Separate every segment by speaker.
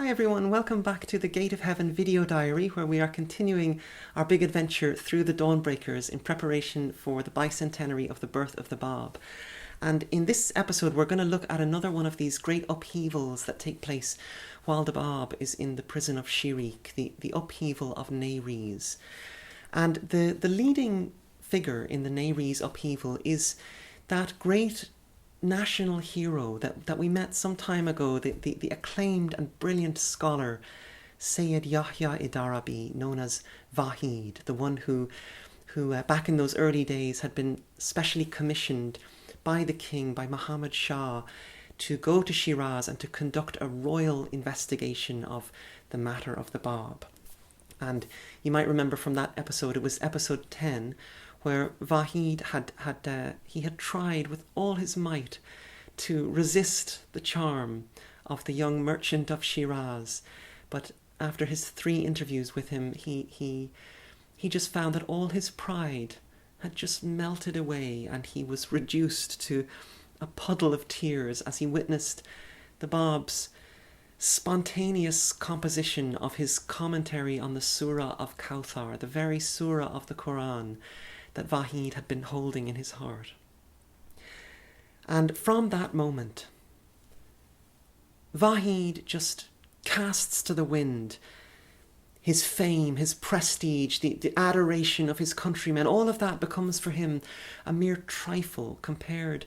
Speaker 1: Hi everyone, welcome back to the Gate of Heaven video diary, where we are continuing our big adventure through the Dawnbreakers in preparation for the bicentenary of the birth of the Bab. And in this episode we're going to look at another one of these great upheavals that take place while the Bab is in the prison of Shirik, the upheaval of Nayriz. And the leading figure in the Nayriz upheaval is that great national hero that we met some time ago, the acclaimed and brilliant scholar Sayyid Yahya Idarabi, known as Vahid, the one who back in those early days had been specially commissioned by the king, by Muhammad Shah, to go to Shiraz and to conduct a royal investigation of the matter of the Bab. And you might remember from that episode, it was episode 10, where Vahid had tried with all his might to resist the charm of the young merchant of Shiraz, but after his 3 interviews with him, he just found that all his pride had just melted away, and he was reduced to a puddle of tears as he witnessed the Bab's spontaneous composition of his commentary on the Surah of Kawthar, the very Surah of the Quran that Vahid had been holding in his heart. And from that moment, Vahid just casts to the wind his fame, his prestige, the adoration of his countrymen. All of that becomes for him a mere trifle compared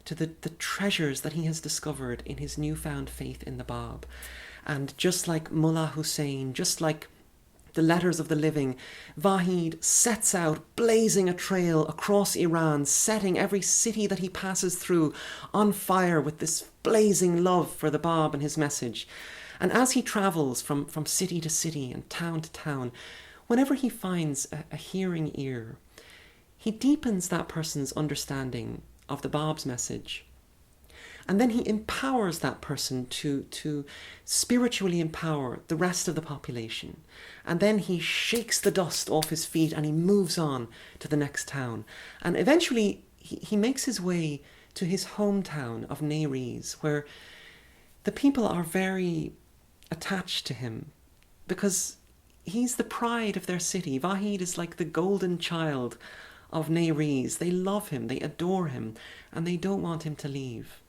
Speaker 1: to the treasures that he has discovered in his newfound faith in the Bab. And just like Mullah Hussein, just like the Letters of the Living, Vahid sets out blazing a trail across Iran, setting every city that he passes through on fire with this blazing love for the Bab and his message. And as he travels from city to city and town to town, whenever he finds a hearing ear, he deepens that person's understanding of the Bab's message. And then he empowers that person to spiritually empower the rest of the population. And then he shakes the dust off his feet and he moves on to the next town. And eventually he makes his way to his hometown of Nayriz, where the people are very attached to him because he's the pride of their city. Vahid is like the golden child of Nayriz. They love him, they adore him, and they don't want him to leave.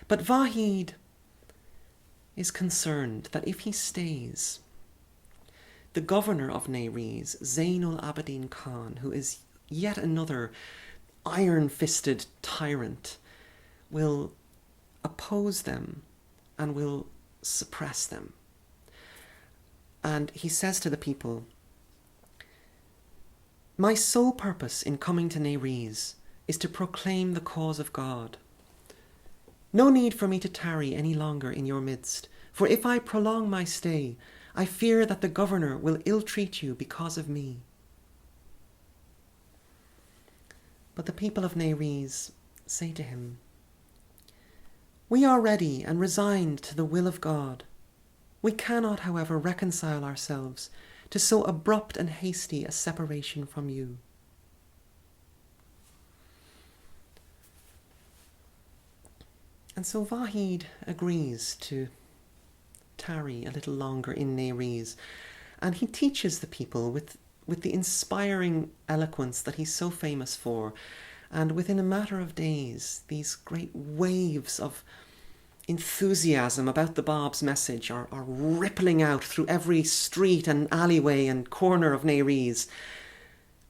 Speaker 1: But Vahid is concerned that if he stays, the governor of Nayriz, Zainul Abidin Khan, who is yet another iron-fisted tyrant, will oppose them and will suppress them. And he says to the people, "My sole purpose in coming to Nayriz is to proclaim the cause of God. No need for me to tarry any longer in your midst, for if I prolong my stay, I fear that the governor will ill-treat you because of me." But the people of Nayriz say to him, "We are ready and resigned to the will of God. We cannot, however, reconcile ourselves to so abrupt and hasty a separation from you." And so Vahid agrees to tarry a little longer in Nayriz, and he teaches the people with the inspiring eloquence that he's so famous for. And within a matter of days, these great waves of enthusiasm about the Bab's message are rippling out through every street and alleyway and corner of Nayriz.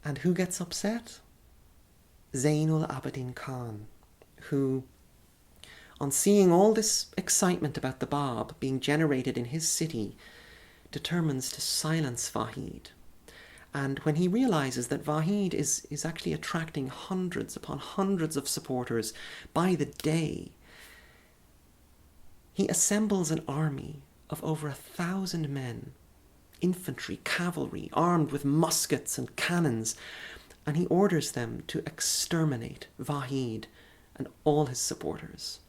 Speaker 1: And who gets upset? Zainul Abidin Khan, who, on seeing all this excitement about the Bab being generated in his city, determines to silence Vahid. And when he realizes that Vahid is actually attracting hundreds upon hundreds of supporters by the day, he assembles an army of over 1,000 men, infantry, cavalry, armed with muskets and cannons, and he orders them to exterminate Vahid and all his supporters.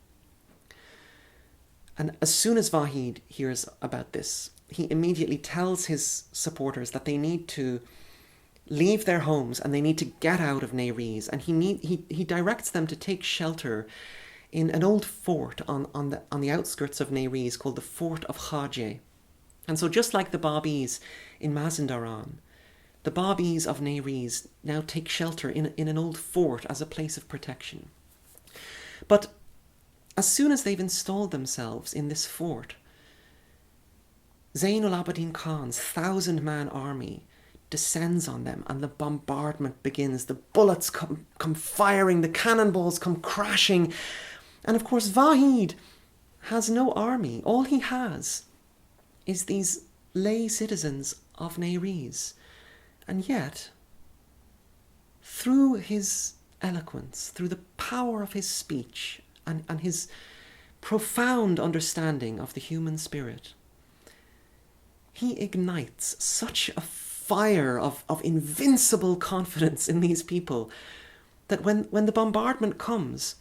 Speaker 1: And as soon as Vahid hears about this, he immediately tells his supporters that they need to leave their homes and they need to get out of Nayriz. And he directs them to take shelter in an old fort on the outskirts of Nayriz called the Fort of Khajeh. And so just like the Babis in Mazandaran, the Babis of Nayriz now take shelter in an old fort as a place of protection. But as soon as they've installed themselves in this fort, Zayn al-Abidin Khan's 1,000-man army descends on them and the bombardment begins. The bullets come firing, the cannonballs come crashing. And of course, Vahid has no army. All he has is these lay citizens of Nayriz. And yet, through his eloquence, through the power of his speech and his profound understanding of the human spirit, he ignites such a fire of invincible confidence in these people that when the bombardment comes,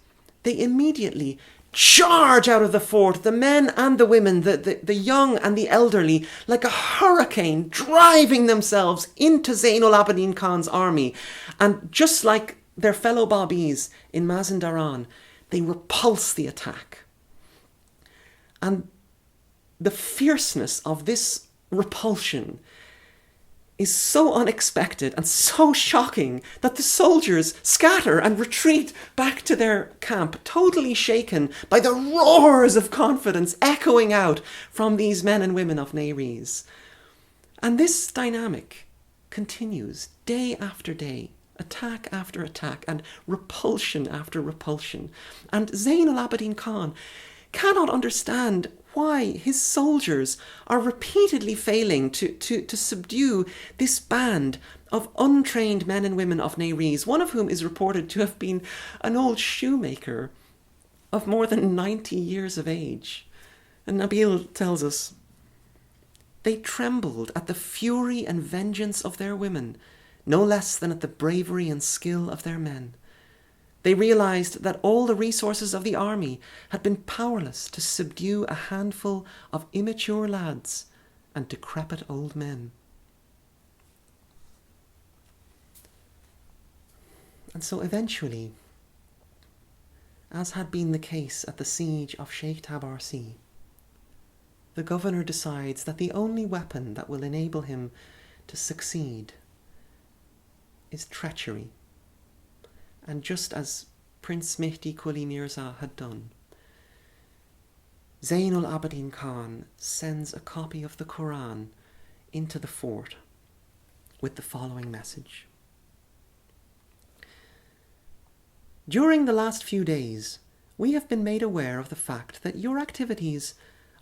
Speaker 1: they immediately charge out of the fort, the men and the women, the young and the elderly, like a hurricane, driving themselves into Zayn al-Abidin Khan's army. And just like their fellow Babis in Mazandaran, they repulse the attack. And the fierceness of this repulsion is so unexpected and so shocking that the soldiers scatter and retreat back to their camp, totally shaken by the roars of confidence echoing out from these men and women of Nayriz. And this dynamic continues day after day, attack after attack, and repulsion after repulsion. And Zayn al-Abidin Khan cannot understand why his soldiers are repeatedly failing to subdue this band of untrained men and women of Nayriz, one of whom is reported to have been an old shoemaker of more than 90 years of age. And Nabil tells us, they trembled at the fury and vengeance of their women, no less than at the bravery and skill of their men. They realized that all the resources of the army had been powerless to subdue a handful of immature lads and decrepit old men. And so eventually, as had been the case at the siege of Sheikh Tabarsi, the governor decides that the only weapon that will enable him to succeed is treachery. And just as Prince Mehdi Quli Mirza had done, Zayn al-Abidin Khan sends a copy of the Quran into the fort with the following message. During the last few days, we have been made aware of the fact that your activities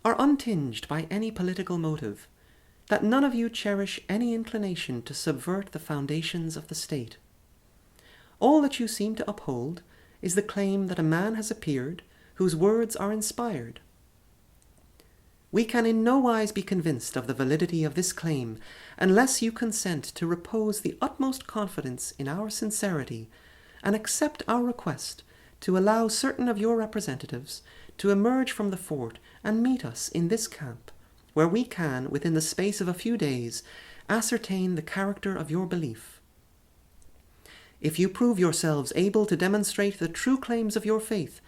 Speaker 1: are untinged by any political motive, that none of you cherish any inclination to subvert the foundations of the state. All that you seem to uphold is the claim that a man has appeared whose words are inspired. We can in no wise be convinced of the validity of this claim unless you consent to repose the utmost confidence in our sincerity and accept our request to allow certain of your representatives to emerge from the fort and meet us in this camp, where we can, within the space of a few days, ascertain the character of your belief. If you prove yourselves able to demonstrate the true claims of your faith,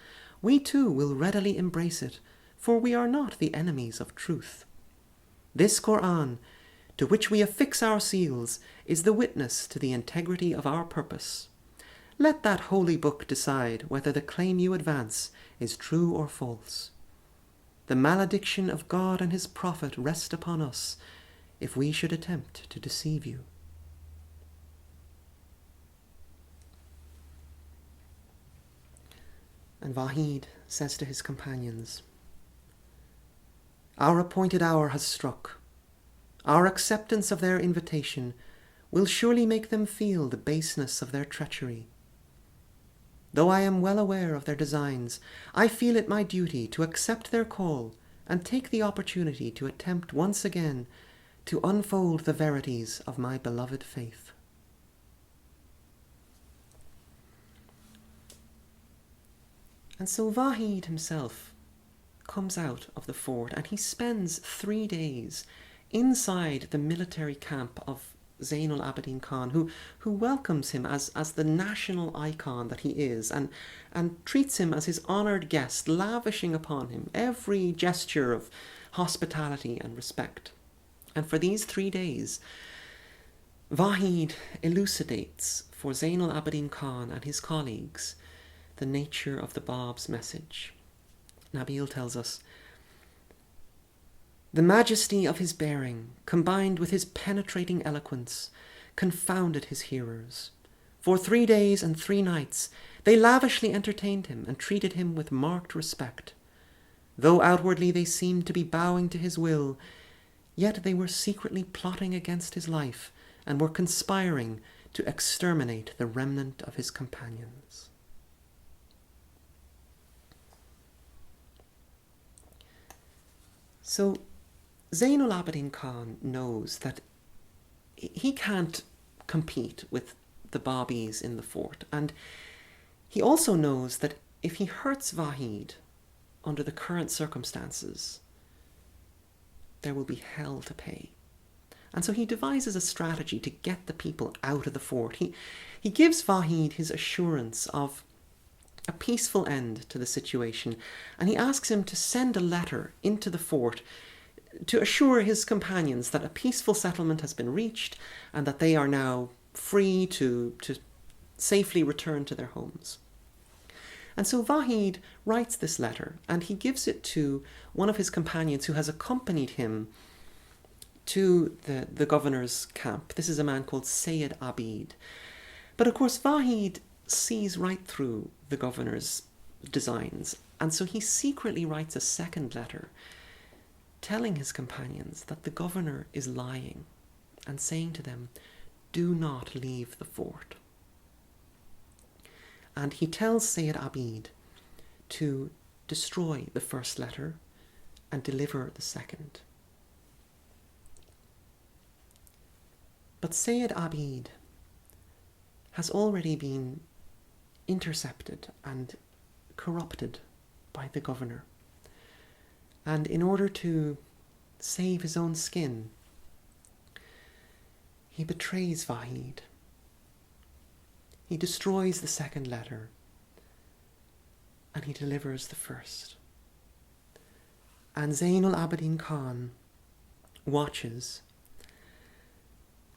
Speaker 1: we too will readily embrace it, for we are not the enemies of truth. This Quran, to which we affix our seals, is the witness to the integrity of our purpose. Let that holy book decide whether the claim you advance is true or false. The malediction of God and his Prophet rest upon us if we should attempt to deceive you. And Vahid says to his companions, our appointed hour has struck. Our acceptance of their invitation will surely make them feel the baseness of their treachery. Though I am well aware of their designs, I feel it my duty to accept their call and take the opportunity to attempt once again to unfold the verities of my beloved faith. And so Vahid himself comes out of the fort and he spends 3 days inside the military camp of Zainul Abidin Khan, who welcomes him as the national icon that he is, and treats him as his honoured guest, lavishing upon him every gesture of hospitality and respect. And for these 3 days, Vahid elucidates for Zainul Abidin Khan and his colleagues the nature of the Bab's message. Nabil tells us, "The majesty of his bearing, combined with his penetrating eloquence, confounded his hearers. For 3 days and 3 nights they lavishly entertained him and treated him with marked respect. Though outwardly they seemed to be bowing to his will, yet they were secretly plotting against his life and were conspiring to exterminate the remnant of his companions." So Zainul Abidin Khan knows that he can't compete with the Babis in the fort, and he also knows that if he hurts Vahid under the current circumstances, there will be hell to pay. And so he devises a strategy to get the people out of the fort. He gives Vahid his assurance of a peaceful end to the situation, and he asks him to send a letter into the fort to assure his companions that a peaceful settlement has been reached and that they are now free to safely return to their homes. And so Vahid writes this letter, and he gives it to one of his companions who has accompanied him to the governor's camp. This is a man called Sayyid Abid. But of course Vahid sees right through the governor's designs, and so he secretly writes a second letter telling his companions that the governor is lying and saying to them, "Do not leave the fort." And he tells Sayyid Abid to destroy the first letter and deliver the second. But Sayyid Abid has already been intercepted and corrupted by the governor. And in order to save his own skin, he betrays Vahid. He destroys the second letter and he delivers the first. And Zainul Abidin Khan watches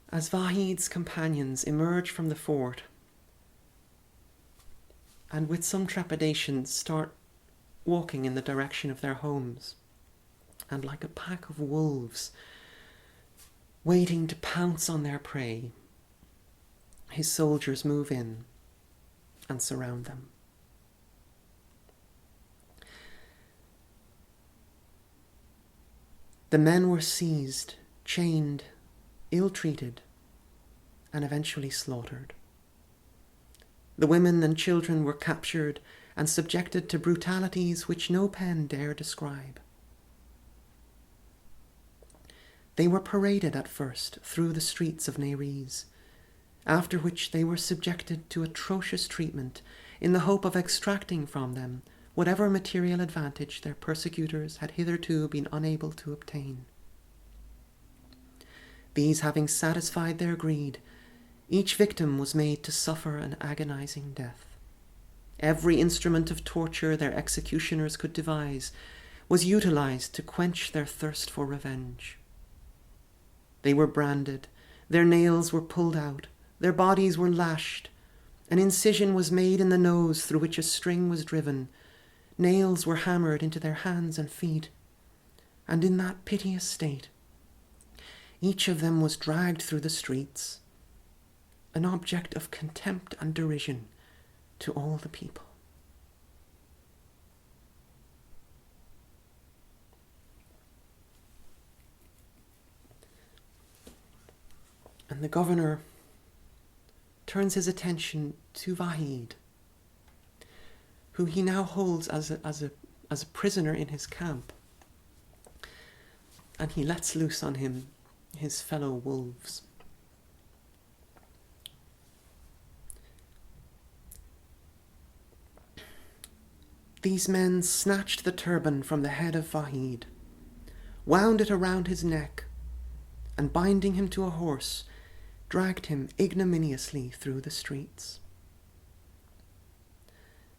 Speaker 1: as Vahid's companions emerge from the fort and with some trepidation start walking in the direction of their homes. And like a pack of wolves waiting to pounce on their prey, his soldiers move in and surround them. The men were seized, chained, ill-treated, and eventually slaughtered. The women and children were captured and subjected to brutalities which no pen dare describe. They were paraded at first through the streets of Nayriz, after which they were subjected to atrocious treatment in the hope of extracting from them whatever material advantage their persecutors had hitherto been unable to obtain. These having satisfied their greed, each victim was made to suffer an agonizing death. Every instrument of torture their executioners could devise was utilized to quench their thirst for revenge. They were branded, their nails were pulled out, their bodies were lashed, an incision was made in the nose through which a string was driven, nails were hammered into their hands and feet, and in that piteous state, each of them was dragged through the streets, an object of contempt and derision to all the people. And the governor turns his attention to Vahid, who he now holds as a prisoner in his camp, and he lets loose on him his fellow wolves. These men snatched the turban from the head of Vahid, wound it around his neck, and binding him to a horse, dragged him ignominiously through the streets.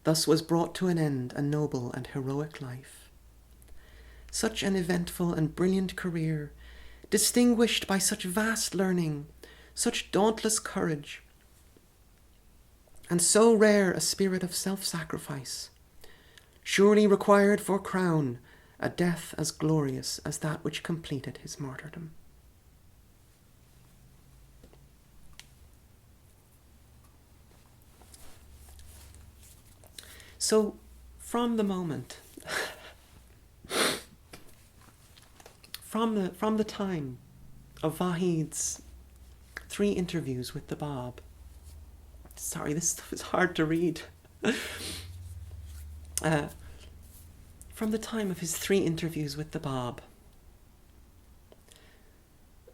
Speaker 1: Thus was brought to an end a noble and heroic life. Such an eventful and brilliant career, distinguished by such vast learning, such dauntless courage, and so rare a spirit of self-sacrifice, surely required for crown a death as glorious as that which completed his martyrdom. So, from the moment, from the time of Vahid's 3 interviews with the Bab, sorry, this stuff is hard to read. From the time of his 3 interviews with the Bab,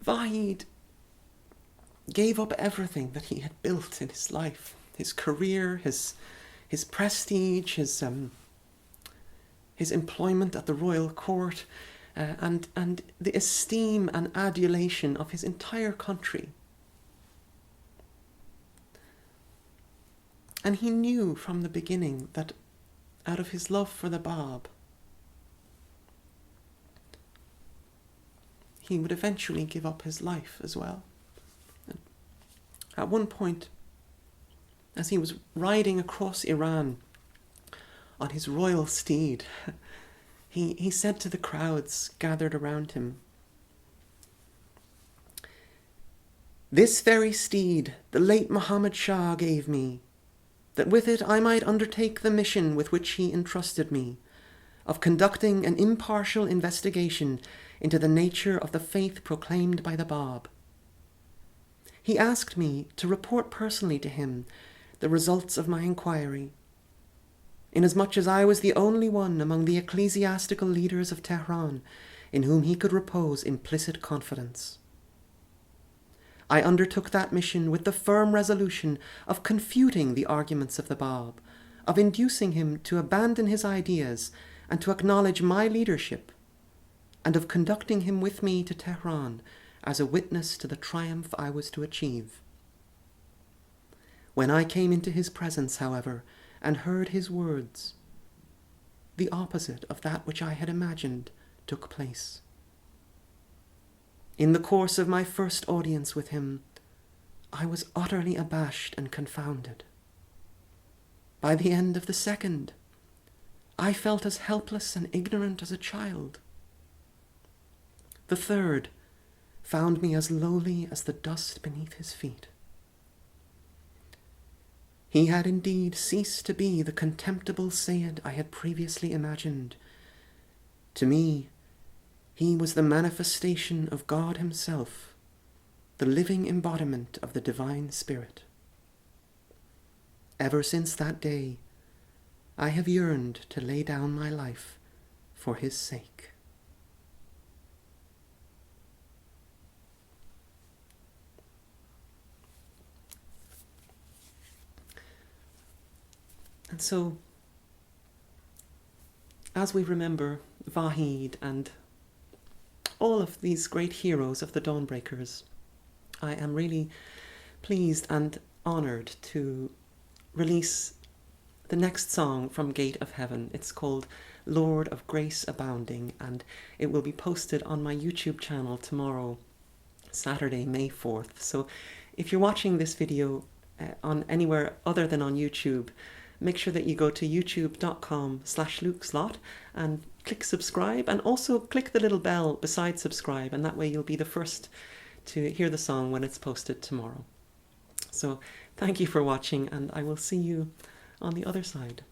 Speaker 1: Vahid gave up everything that he had built in his life, his career, his prestige, his employment at the royal court, and the esteem and adulation of his entire country. And he knew from the beginning that out of his love for the Bab, he would eventually give up his life as well. And at one point, as he was riding across Iran on his royal steed, he said to the crowds gathered around him, "This very steed the late Muhammad Shah gave me, that with it I might undertake the mission with which he entrusted me, of conducting an impartial investigation into the nature of the faith proclaimed by the Bab. He asked me to report personally to him the results of my inquiry, inasmuch as I was the only one among the ecclesiastical leaders of Tehran in whom he could repose implicit confidence. I undertook that mission with the firm resolution of confuting the arguments of the Bab, of inducing him to abandon his ideas and to acknowledge my leadership, and of conducting him with me to Tehran as a witness to the triumph I was to achieve. When I came into his presence, however, and heard his words, the opposite of that which I had imagined took place. In the course of my first audience with him, I was utterly abashed and confounded. By the end of the second, I felt as helpless and ignorant as a child. The third found me as lowly as the dust beneath his feet. He had indeed ceased to be the contemptible Sayyid I had previously imagined. To me, he was the manifestation of God himself, the living embodiment of the Divine Spirit. Ever since that day, I have yearned to lay down my life for his sake." And so, as we remember Vahid and all of these great heroes of the Dawnbreakers, I am really pleased and honoured to release the next song from Gate of Heaven. It's called Lord of Grace Abounding, and it will be posted on my YouTube channel tomorrow, Saturday, May 4th. So if you're watching this video on anywhere other than on YouTube, make sure that you go to youtube.com/lukeslot and click subscribe, and also click the little bell beside subscribe, and that way you'll be the first to hear the song when it's posted tomorrow. So thank you for watching, and I will see you on the other side.